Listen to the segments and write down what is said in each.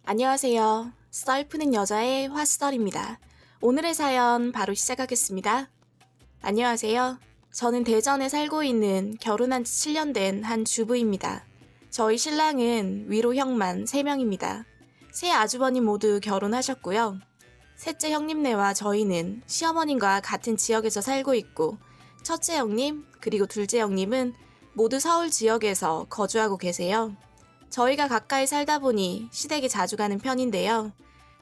안녕하세요. 썰 푸는 여자의 화썰입니다. 오늘의 사연 바로 시작하겠습니다. 안녕하세요. 저는 대전에 살고 있는 결혼한 지 7년 된 한 주부입니다. 저희 신랑은 위로 형만 3명입니다. 세 아주버님 모두 결혼하셨고요. 셋째 형님네와 저희는 시어머님과 같은 지역에서 살고 있고 첫째 형님 그리고 둘째 형님은 모두 서울 지역에서 거주하고 계세요. 저희가 가까이 살다 보니 시댁에 자주 가는 편인데요.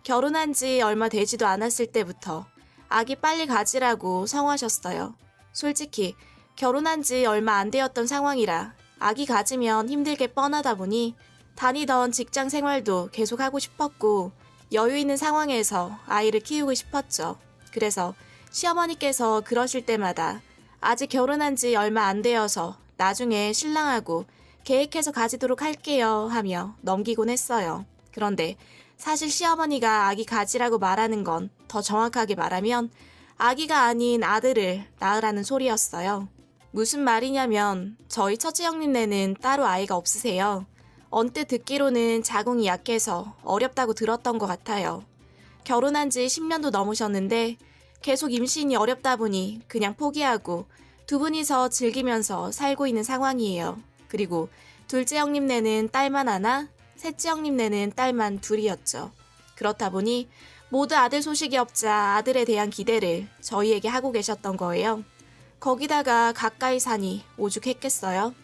결혼한 지 얼마 되지도 않았을 때부터 아기 빨리 가지라고 성화하셨어요. 솔직히 결혼한 지 얼마 안 되었던 상황이라 아기 가지면 힘들 게 뻔하다 보니 다니던 직장 생활도 계속하고 싶었고 여유 있는 상황에서 아이를 키우고 싶었죠. 그래서 시어머니께서 그러실 때마다 아직 결혼한 지 얼마 안 되어서 나중에 신랑하고 계획해서 가지도록 할게요 하며 넘기곤 했어요. 그런데 사실 시어머니가 아기 가지라고 말하는 건 더 정확하게 말하면 아기가 아닌 아들을 낳으라는 소리였어요. 무슨 말이냐면 저희 첫째 형님네는 따로 아이가 없으세요. 언뜻 듣기로는 자궁이 약해서 어렵다고 들었던 것 같아요. 결혼한 지 10년도 넘으셨는데 계속 임신이 어렵다 보니 그냥 포기하고 두 분이서 즐기면서 살고 있는 상황이에요. 그리고 둘째 형님네는 딸만 하나, 셋째 형님네는 딸만 둘이었죠. 그렇다 보니 모두 아들 소식이 없자 아들에 대한 기대를 저희에게 하고 계셨던 거예요. 거기다가 가까이 사니 오죽했겠어요.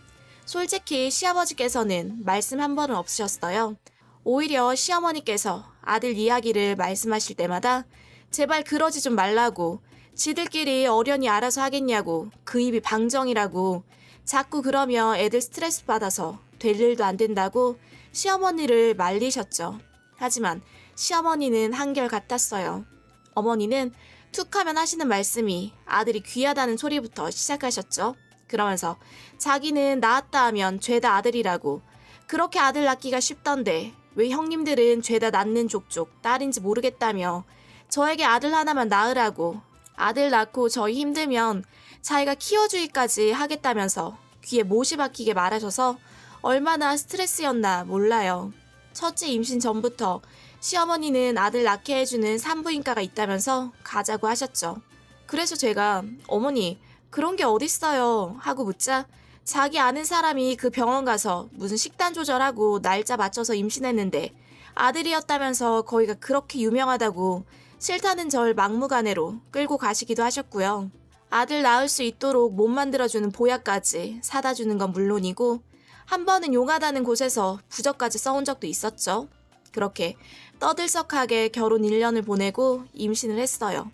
솔직히 시아버지께서는 말씀 한 번은 없으셨어요. 오히려 시어머니께서 아들 이야기를 말씀하실 때마다 제발 그러지 좀 말라고, 지들끼리 어련히 알아서 하겠냐고, 그 입이 방정이라고, 자꾸 그러며 애들 스트레스 받아서 될 일도 안 된다고 시어머니를 말리셨죠. 하지만 시어머니는 한결같았어요. 어머니는 툭하면 하시는 말씀이 아들이 귀하다는 소리부터 시작하셨죠. 그러면서 자기는 낳았다 하면 죄다 아들이라고, 그렇게 아들 낳기가 쉽던데 왜 형님들은 죄다 낳는 족족 딸인지 모르겠다며 저에게 아들 하나만 낳으라고, 아들 낳고 저희 힘들면 자기가 키워주기까지 하겠다면서 귀에 못이 박히게 말하셔서 얼마나 스트레스였나 몰라요. 첫째 임신 전부터 시어머니는 아들 낳게 해주는 산부인과가 있다면서 가자고 하셨죠. 그래서 제가 어머니 그런 게 어딨어요 하고 묻자 자기 아는 사람이 그 병원 가서 무슨 식단 조절하고 날짜 맞춰서 임신했는데 아들이었다면서 거기가 그렇게 유명하다고 싫다는 절 막무가내로 끌고 가시기도 하셨고요. 아들 낳을 수 있도록 몸 만들어주는 보약까지 사다 주는 건 물론이고 한 번은 용하다는 곳에서 부적까지 써온 적도 있었죠. 그렇게 떠들썩하게 결혼 1년을 보내고 임신을 했어요.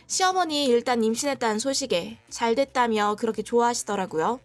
시어머니 일단 임신했다는 소식에 잘 됐다며 그렇게 좋아하시더라고요.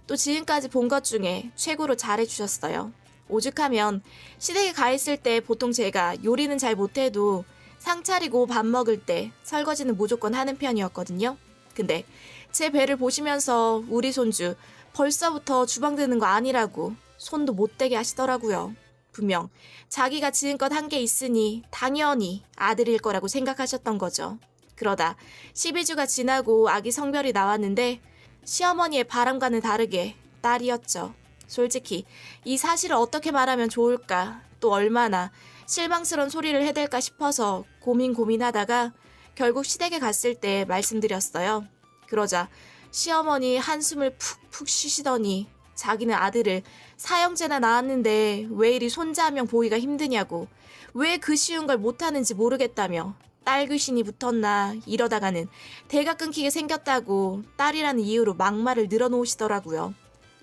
또 지금까지 본 것 중에 최고로 잘해주셨어요. 오죽하면 시댁에 가 있을 때 보통 제가 요리는 잘 못해도 상 차리고 밥 먹을 때 설거지는 무조건 하는 편이었거든요. 근데 제 배를 보시면서 우리 손주 벌써부터 주방 드는 거 아니라고 손도 못 대게 하시더라고요. 분명 자기가 지금껏 한 게 있으니 당연히 아들일 거라고 생각하셨던 거죠. 그러다 12주가 지나고 아기 성별이 나왔는데 시어머니의 바람과는 다르게 딸이었죠. 솔직히 이 사실을 어떻게 말하면 좋을까, 또 얼마나 실망스러운 소리를 해댈까 싶어서 고민하다가 결국 시댁에 갔을 때 말씀드렸어요. 그러자 시어머니 한숨을 푹푹 쉬시더니 자기는 아들을 사형제나 낳았는데 왜 이리 손자 한 명 보기가 힘드냐고, 왜 그 쉬운 걸 못하는지 모르겠다며 딸 귀신이 붙었나 이러다가는 대가 끊기게 생겼다고 딸이라는 이유로 막말을 늘어놓으시더라고요.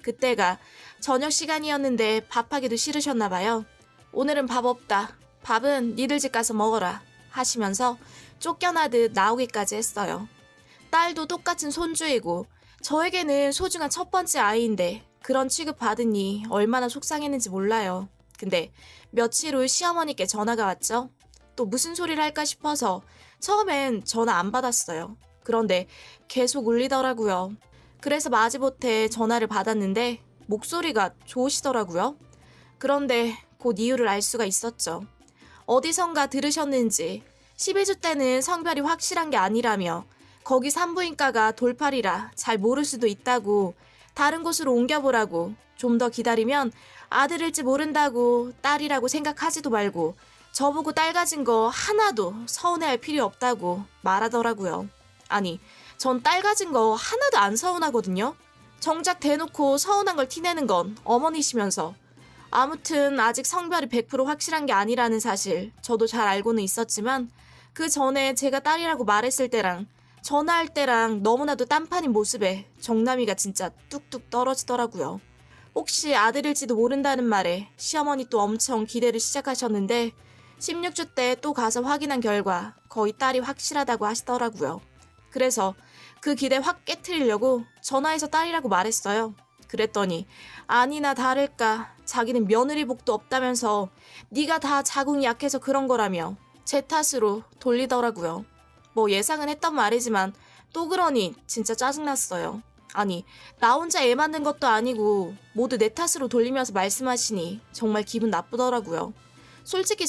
그때가 저녁 시간이었는데 밥하기도 싫으셨나 봐요. 오늘은 밥 없다. 밥은 니들 집 가서 먹어라 하시면서 쫓겨나듯 나오기까지 했어요. 딸도 똑같은 손주이고 저에게는 소중한 첫 번째 아이인데 그런 취급 받으니 얼마나 속상했는지 몰라요. 근데 며칠 후 시어머니께 전화가 왔죠. 또 무슨 소리를 할까 싶어서 처음엔 전화 안 받았어요. 그런데 계속 울리더라고요. 그래서 마지못해 전화를 받았는데 목소리가 좋으시더라고요. 그런데 곧 이유를 알 수가 있었죠. 어디선가 들으셨는지 12주 때는 성별이 확실한 게 아니라며 거기 산부인과가 돌팔이라 잘 모를 수도 있다고 다른 곳으로 옮겨보라고, 좀 더 기다리면 아들일지 모른다고 딸이라고 생각하지도 말고 저보고 딸 가진 거 하나도 서운해할 필요 없다고 말하더라고요. 아니, 전 딸 가진 거 하나도 안 서운하거든요. 정작 대놓고 서운한 걸 티내는 건 어머니시면서. 아무튼 아직 성별이 100% 확실한 게 아니라는 사실 저도 잘 알고는 있었지만 그 전에 제가 딸이라고 말했을 때랑 전화할 때랑 너무나도 딴판인 모습에 정남이가 진짜 뚝뚝 떨어지더라고요. 혹시 아들일지도 모른다는 말에 시어머니 또 엄청 기대를 시작하셨는데 16주 때 또 가서 확인한 결과 거의 딸이 확실하다고 하시더라고요. 그래서 그 기대 확 깨트리려고 전화해서 딸이라고 말했어요. 그랬더니 아니나 다를까 자기는 며느리 복도 없다면서 네가 다 자궁이 약해서 그런 거라며 제 탓으로 돌리더라고요. 뭐 예상은 했던 말이지만 또 그러니 진짜 짜증났어요. 아니, 나 혼자 애 만든 것도 아니고 모두 내 탓으로 돌리면서 말씀하시니 정말 기분 나쁘더라고요. 솔직히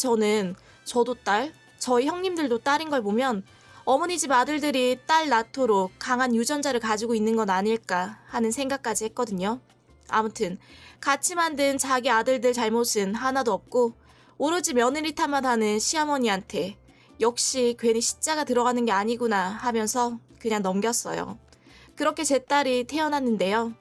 저도 딸, 저희 형님들도 딸인 걸 보면 어머니 집 아들들이 딸 낳도록 강한 유전자를 가지고 있는 건 아닐까 하는 생각까지 했거든요. 아무튼 같이 만든 자기 아들들 잘못은 하나도 없고 오로지 며느리 탓만 하는 시어머니한테 역시 괜히 시자가 들어가는 게 아니구나 하면서 그냥 넘겼어요. 그렇게 제 딸이 태어났는데요.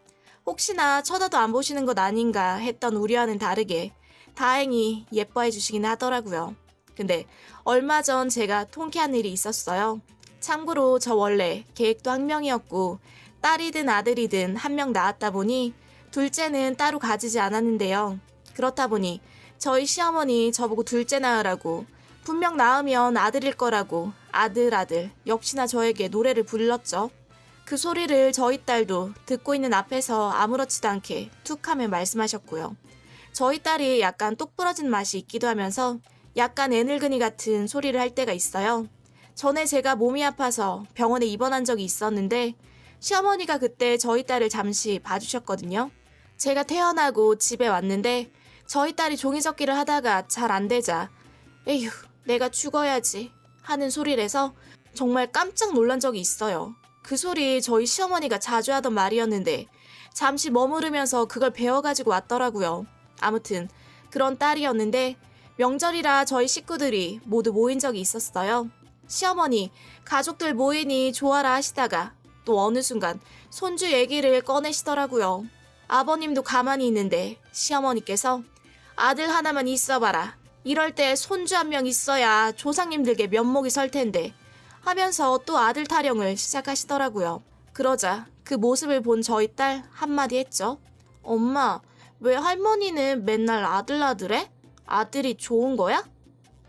혹시나 쳐다도 안 보시는 것 아닌가 했던 우려와는 다르게 다행히 예뻐해 주시긴 하더라고요. 근데 얼마 전 제가 통쾌한 일이 있었어요. 참고로 저 원래 계획도 항명이었고 딸이든 아들이든 한 명 낳았다 보니 둘째는 따로 가지지 않았는데요. 그렇다 보니 저희 시어머니 저보고 둘째 낳으라고 분명 낳으면 아들일 거라고 아들 역시나 저에게 노래를 불렀죠. 그 소리를 저희 딸도 듣고 있는 앞에서 아무렇지도 않게 툭하며 말씀하셨고요. 저희 딸이 약간 똑부러진 맛이 있기도 하면서 약간 애늙은이 같은 소리를 할 때가 있어요. 전에 제가 몸이 아파서 병원에 입원한 적이 있었는데 시어머니가 그때 저희 딸을 잠시 봐주셨거든요. 제가 태어나고 집에 왔는데 저희 딸이 종이접기를 하다가 잘 안 되자 에휴 내가 죽어야지 하는 소리를 해서 정말 깜짝 놀란 적이 있어요. 그 소리 저희 시어머니가 자주 하던 말이었는데 잠시 머무르면서 그걸 배워가지고 왔더라고요. 아무튼 그런 딸이었는데 명절이라 저희 식구들이 모두 모인 적이 있었어요. 시어머니, 가족들 모이니 좋아라 하시다가 또 어느 순간 손주 얘기를 꺼내시더라고요. 아버님도 가만히 있는데 시어머니께서 아들 하나만 있어봐라. 이럴 때 손주 한 명 있어야 조상님들께 면목이 설 텐데 하면서 또 아들 타령을 시작하시더라고요. 그러자 그 모습을 본 저희 딸 한마디 했죠. 엄마, 왜 할머니는 맨날 아들해? 아들이 좋은 거야?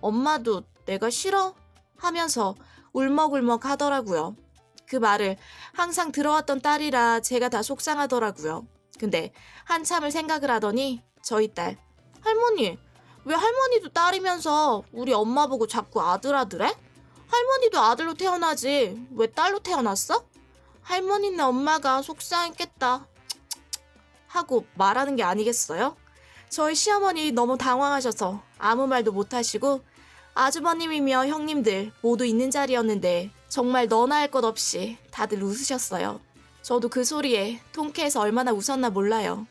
엄마도 내가 싫어? 하면서 울먹울먹 하더라고요. 그 말을 항상 들어왔던 딸이라 제가 다 속상하더라고요. 근데 한참을 생각을 하더니 저희 딸, 할머니, 왜 할머니도 딸이면서 우리 엄마 보고 자꾸 아들해? 할머니도 아들로 태어나지 왜 딸로 태어났어? 할머니네 엄마가 속상했겠다 하고 말하는 게 아니겠어요? 저희 시어머니 너무 당황하셔서 아무 말도 못하시고 아주버님이며 형님들 모두 있는 자리였는데 정말 너나 할 것 없이 다들 웃으셨어요. 저도 그 소리에 통쾌해서 얼마나 웃었나 몰라요.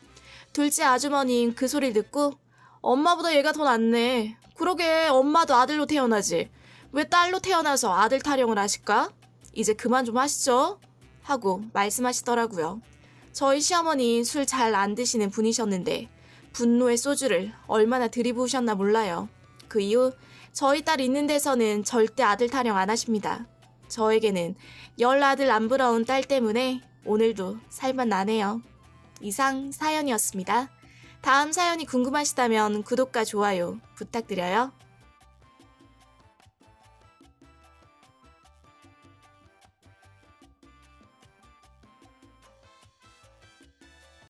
둘째 아주머님 그 소리를 듣고 엄마보다 얘가 더 낫네. 그러게 엄마도 아들로 태어나지. 왜 딸로 태어나서 아들 타령을 하실까? 이제 그만 좀 하시죠. 하고 말씀하시더라고요. 저희 시어머니 술 잘 안 드시는 분이셨는데 분노의 소주를 얼마나 들이부으셨나 몰라요. 그 이후 저희 딸 있는 데서는 절대 아들 타령 안 하십니다. 저에게는 열 아들 안 부러운 딸 때문에 오늘도 살만 나네요. 이상 사연이었습니다. 다음 사연이 궁금하시다면 구독과 좋아요 부탁드려요.